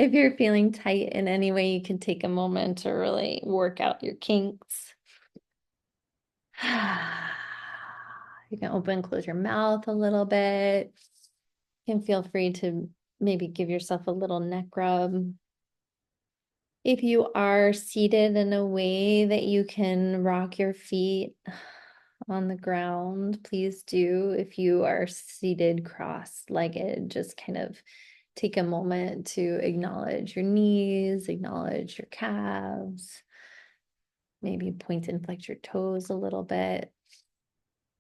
If you're feeling tight in any way, you can take a moment to really work out your kinks. You can open and close your mouth a little bit. You can feel free to maybe give yourself a little neck rub. If you are seated in a way that you can rock your feet on the ground, please do. If you are seated cross-legged, just kind of take a moment to acknowledge your knees, acknowledge your calves, maybe point and flex your toes a little bit.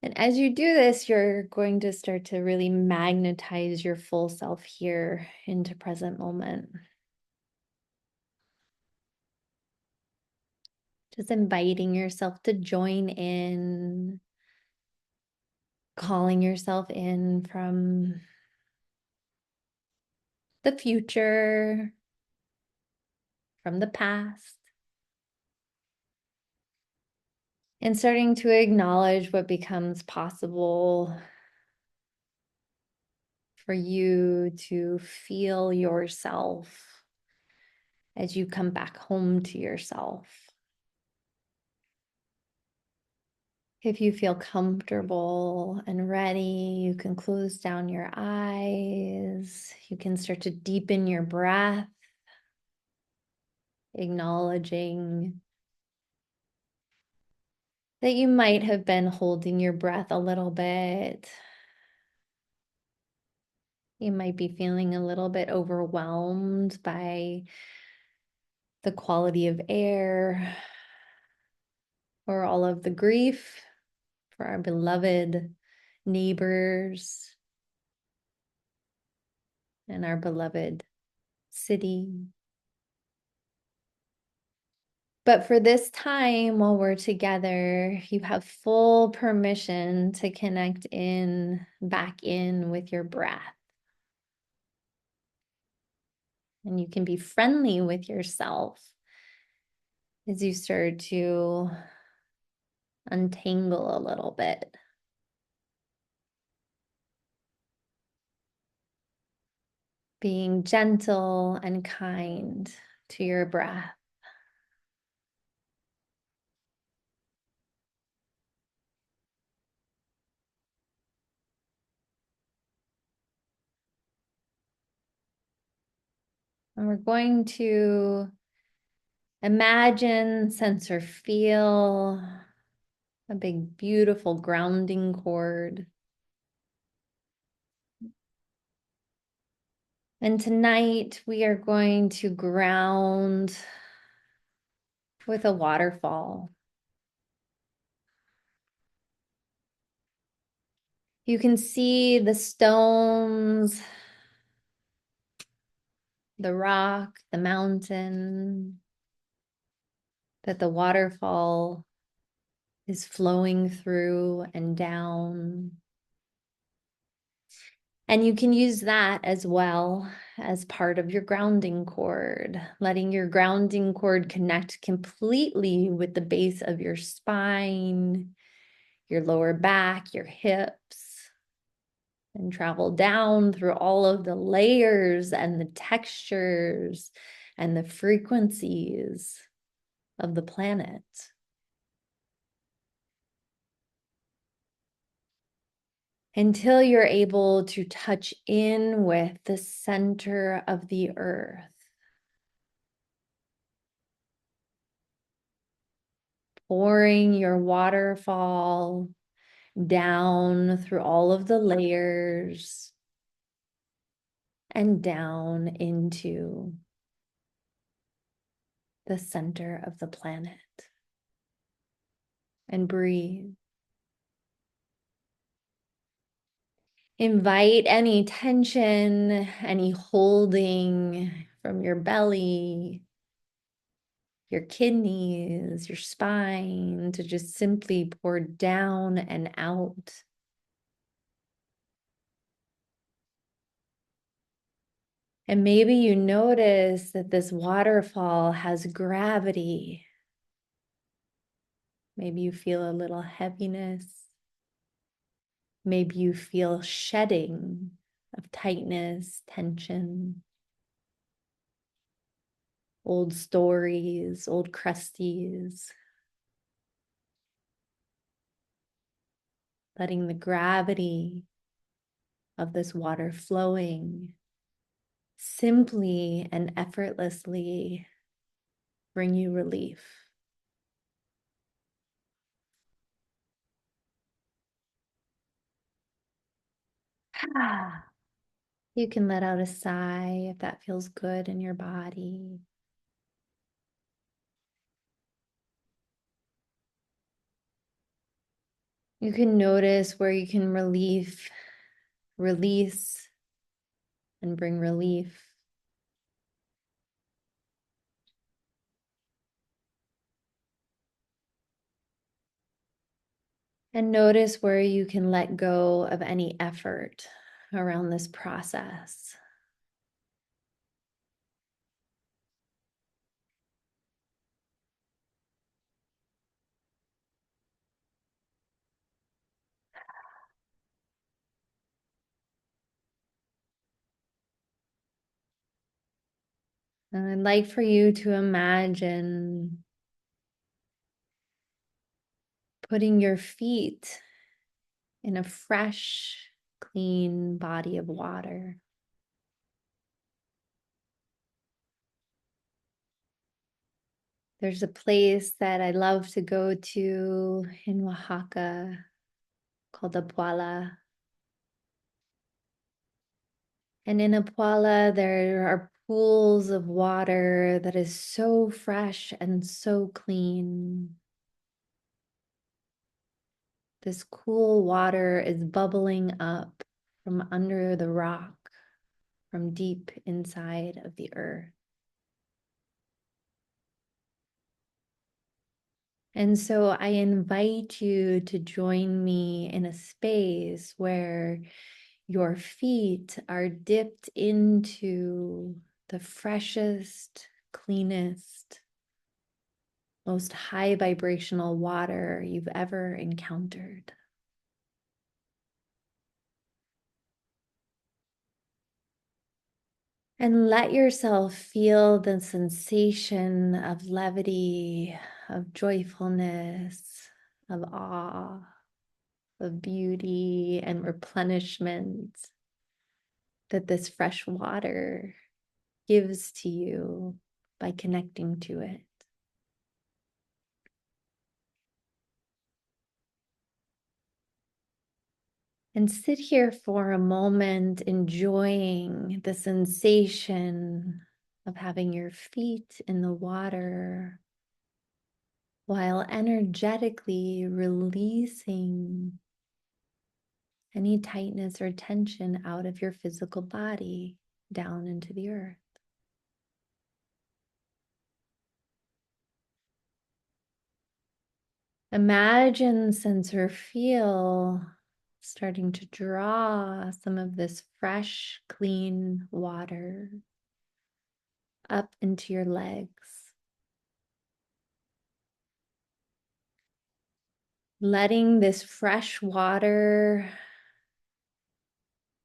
And as you do this, you're going to start to really magnetize your full self here into present moment. Just inviting yourself to join in, calling yourself in from the future, from the past, and starting to acknowledge what becomes possible for you to feel yourself as you come back home to yourself. If you feel comfortable and ready, you can close down your eyes. You can start to deepen your breath, acknowledging that you might have been holding your breath a little bit. You might be feeling a little bit overwhelmed by the quality of air or all of the grief for our beloved neighbors and our beloved city. But for this time while we're together, you have full permission to connect back in with your breath. And you can be friendly with yourself as you start to untangle a little bit. Being gentle and kind to your breath. And we're going to imagine, sense, or feel a big, beautiful grounding cord. And tonight we are going to ground with a waterfall. You can see the stones, the rock, the mountain that the waterfall is flowing through and down. And you can use that as well as part of your grounding cord, letting your grounding cord connect completely with the base of your spine, your lower back, your hips, and travel down through all of the layers and the textures and the frequencies of the planet. Until you're able to touch in with the center of the earth. Pouring your waterfall down through all of the layers and down into the center of the planet. And breathe. Invite any tension, any holding from your belly, your kidneys, your spine to just simply pour down and out. And maybe you notice that this waterfall has gravity. Maybe you feel a little heaviness. Maybe you feel shedding of tightness, tension. old stories, old crusties. Letting the gravity of this water flowing simply and effortlessly bring you relief. You can let out a sigh if that feels good in your body. You can notice where you can release, and bring relief. And notice where you can let go of any effort around this process. And I'd like for you to imagine putting your feet in a fresh, clean body of water. There's a place that I love to go to in Oaxaca called Apuala. And in Apuala, there are pools of water that is so fresh and so clean. This cool water is bubbling up from under the rock, from deep inside of the earth. And so I invite you to join me in a space where your feet are dipped into the freshest, cleanest, most high vibrational water you've ever encountered. And let yourself feel the sensation of levity, of joyfulness, of awe, of beauty and replenishment that this fresh water gives to you by connecting to it. And sit here for a moment, enjoying the sensation of having your feet in the water while energetically releasing any tightness or tension out of your physical body down into the earth. Imagine, sense, or feel starting to draw some of this fresh, clean water up into your legs, letting this fresh water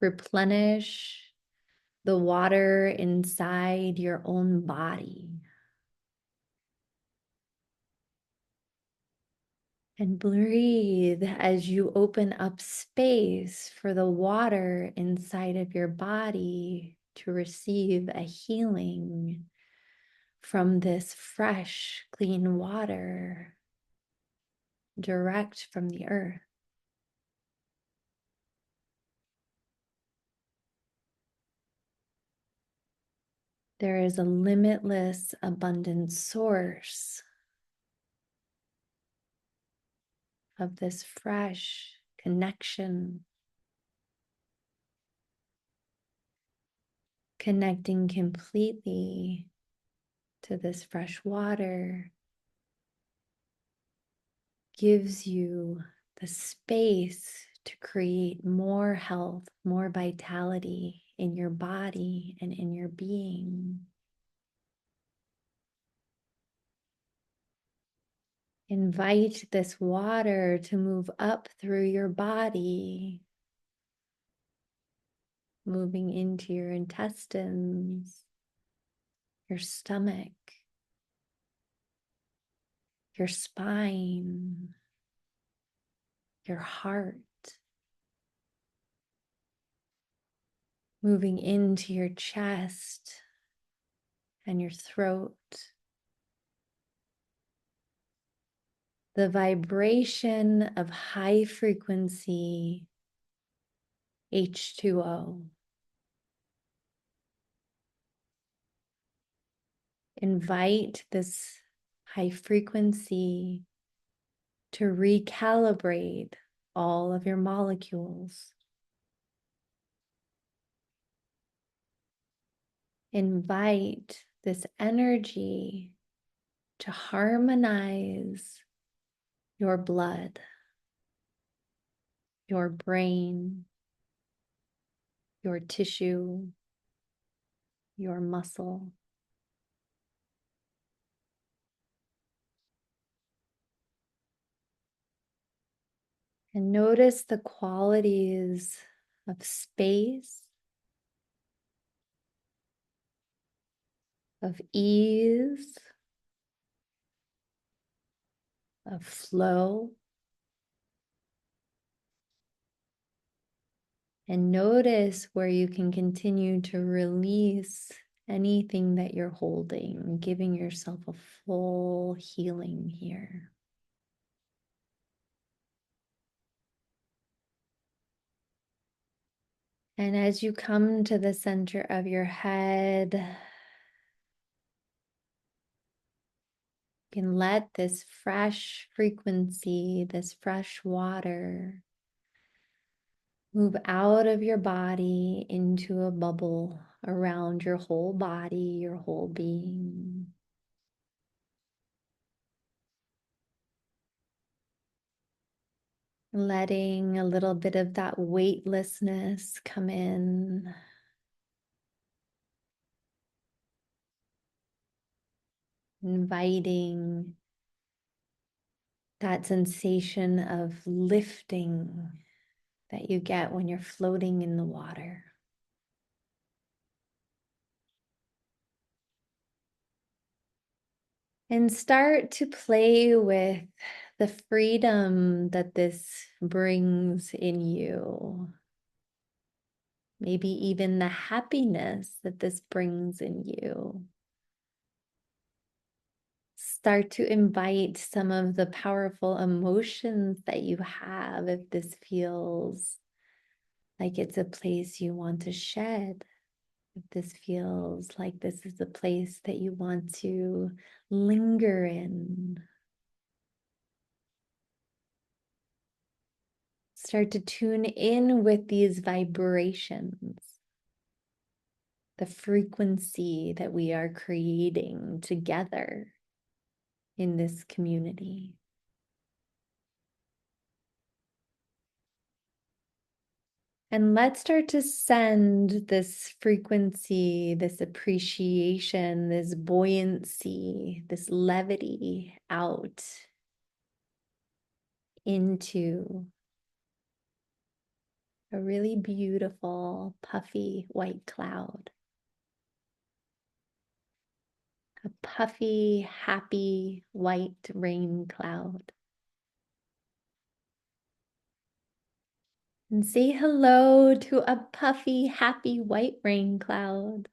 replenish the water inside your own body. And breathe as you open up space for the water inside of your body to receive a healing from this fresh, clean water direct from the earth. There is a limitless, abundant source of this fresh connection, connecting completely to this fresh water gives you the space to create more health, more vitality in your body and in your being. Invite this water to move up through your body, moving into your intestines, your stomach, your spine, your heart, moving into your chest and your throat. The vibration of high frequency H2O. Invite this high frequency to recalibrate all of your molecules. Invite this energy to harmonize your blood, your brain, your tissue, your muscle. And notice the qualities of space, of ease, of flow. And notice where you can continue to release anything that you're holding, giving yourself a full healing here. And as you come to the center of your head, you can let this fresh frequency, this fresh water, move out of your body into a bubble around your whole body, your whole being. Letting a little bit of that weightlessness come in. Inviting that sensation of lifting that you get when you're floating in the water. And start to play with the freedom that this brings in you. Maybe even the happiness that this brings in you. Start to invite some of the powerful emotions that you have if this feels like it's a place you want to shed. If this feels like this is a place that you want to linger in. Start to tune in with these vibrations, the frequency that we are creating together in this community. And let's start to send this frequency, this appreciation, this buoyancy, this levity out into a really beautiful, puffy white cloud. A puffy, happy white rain cloud. And say hello to a puffy, happy white rain cloud.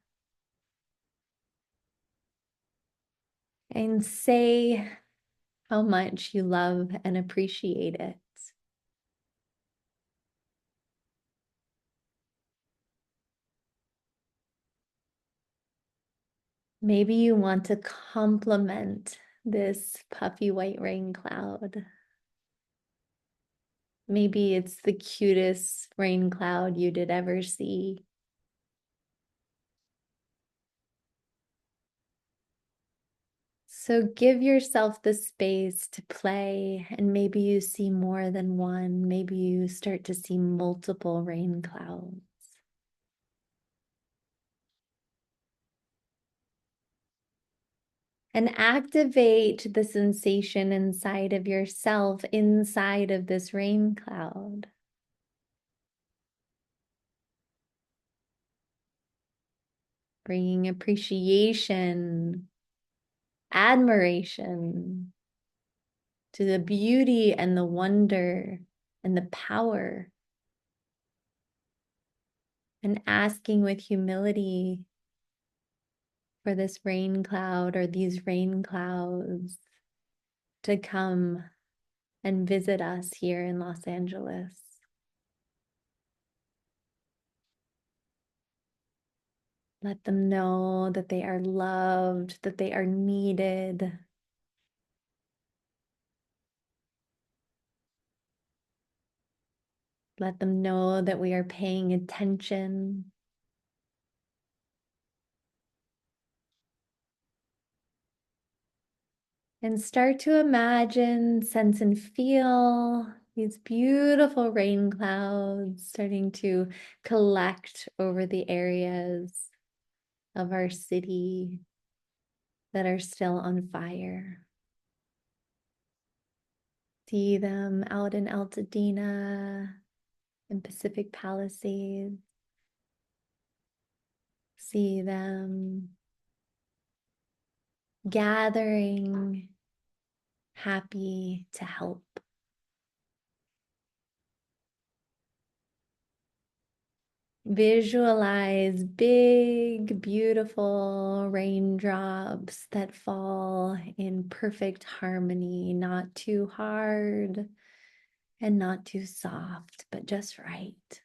And say how much you love and appreciate it. Maybe you want to compliment this puffy white rain cloud. Maybe it's the cutest rain cloud you did ever see. So give yourself the space to play, and maybe you see more than one. Maybe you start to see multiple rain clouds. And activate the sensation inside of yourself, inside of this rain cloud. Bringing appreciation, admiration, to the beauty and the wonder and the power, and asking with humility for this rain cloud or these rain clouds to come and visit us here in Los Angeles. Let them know that they are loved, that they are needed. Let them know that we are paying attention. And start to imagine, sense, and feel these beautiful rain clouds starting to collect over the areas of our city that are still on fire. See them out in Altadena and Pacific Palisades. See them gathering, happy to help. Visualize big, beautiful raindrops that fall in perfect harmony, not too hard and not too soft, but just right.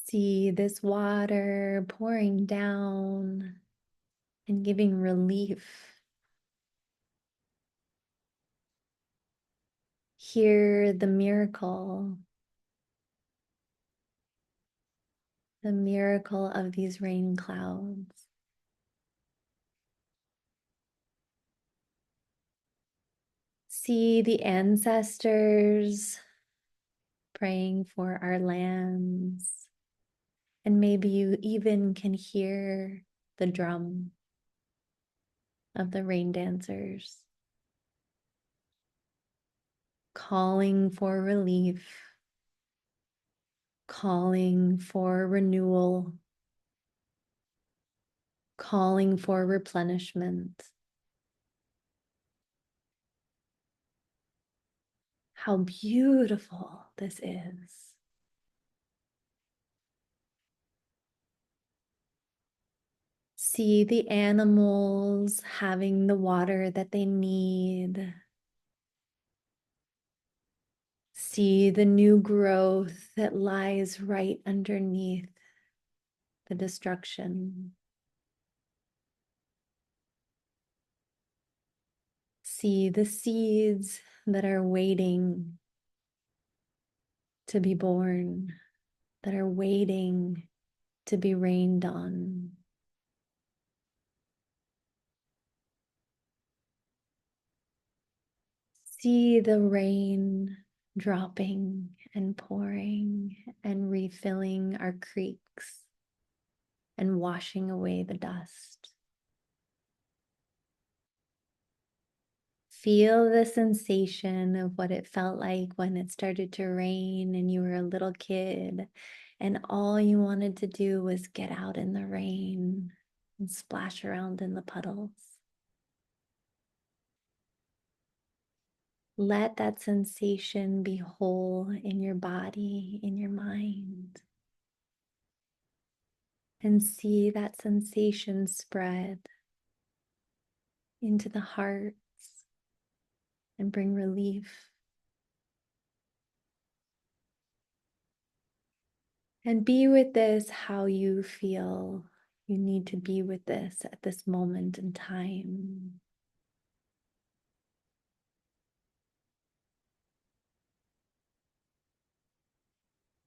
See this water pouring down and giving relief. Hear the miracle of these rain clouds. See the ancestors praying for our lands. And maybe you even can hear the drum of the rain dancers calling for relief, calling for renewal, calling for replenishment. How beautiful this is. See the animals having the water that they need. See the new growth that lies right underneath the destruction. See the seeds that are waiting to be born, that are waiting to be rained on. See the rain dropping and pouring and refilling our creeks and washing away the dust. Feel the sensation of what it felt like when it started to rain and you were a little kid and all you wanted to do was get out in the rain and splash around in the puddles. Let that sensation be whole in your body, in your mind, and see that sensation spread into the hearts and bring relief. And be with this how you feel you need to be with this at this moment in time.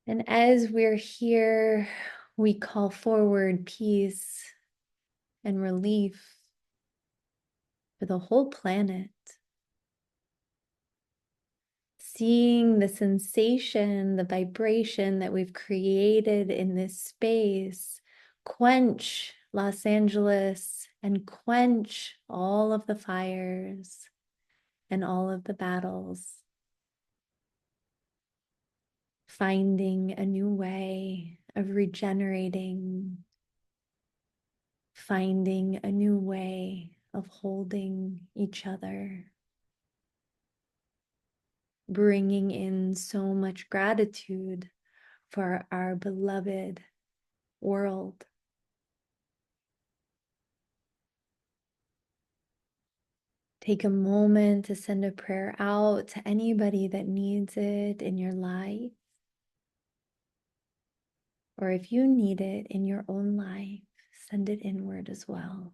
And as we're here, we call forward peace and relief for the whole planet. Seeing the sensation, the vibration that we've created in this space, quench Los Angeles and quench all of the fires and all of the battles. Finding a new way of regenerating, finding a new way of holding each other, bringing in so much gratitude for our beloved world. Take a moment to send a prayer out to anybody that needs it in your life, or if you need it in your own life, send it inward as well.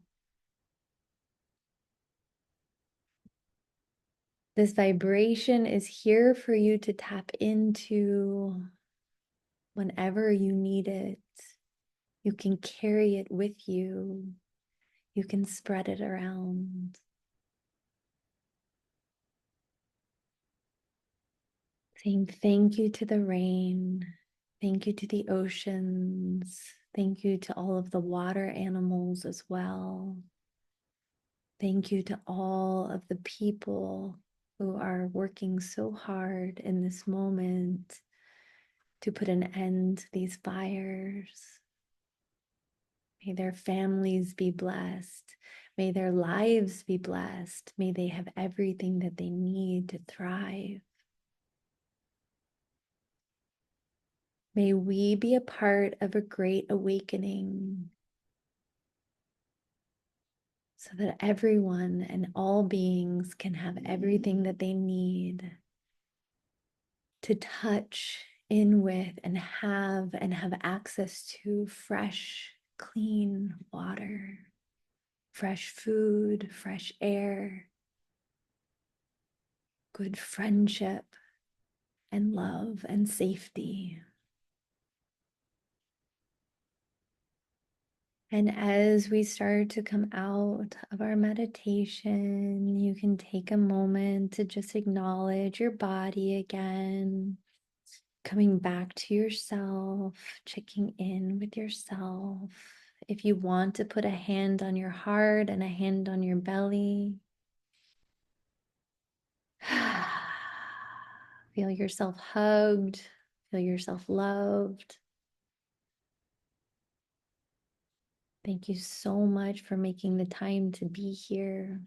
This vibration is here for you to tap into whenever you need it. You can carry it with you. You can spread it around. Saying thank you to the rain. Thank you to the oceans. Thank you to all of the water animals as well. Thank you to all of the people who are working so hard in this moment to put an end to these fires. May their families be blessed. May their lives be blessed. May they have everything that they need to thrive. May we be a part of a great awakening so that everyone and all beings can have everything that they need to touch in with and have access to fresh, clean water, fresh food, fresh air, good friendship and love and safety. And as we start to come out of our meditation, you can take a moment to just acknowledge your body again, coming back to yourself, checking in with yourself. If you want to put a hand on your heart and a hand on your belly, feel yourself hugged, feel yourself loved. Thank you so much for making the time to be here.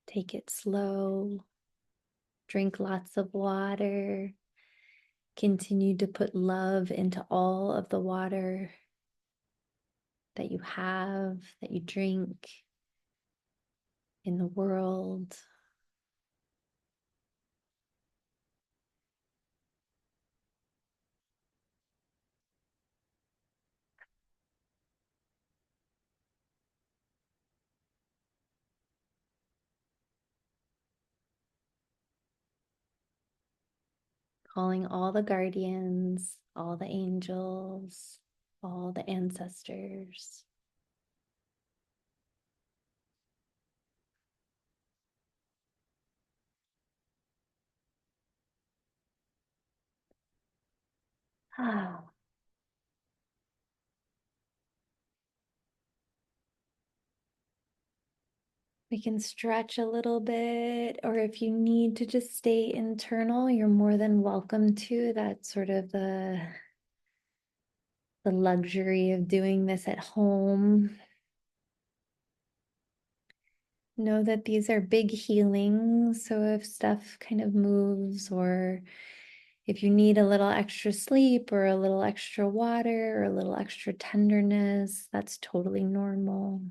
Take it slow. Drink lots of water. Continue to put love into all of the water that you have, that you drink in the world. Calling all the guardians, all the angels, all the ancestors. Ah. We can stretch a little bit, or if you need to just stay internal, you're more than welcome to. That's sort of the luxury of doing this at home. Know that these are big healings. So if stuff kind of moves, or if you need a little extra sleep or a little extra water or a little extra tenderness, that's totally normal.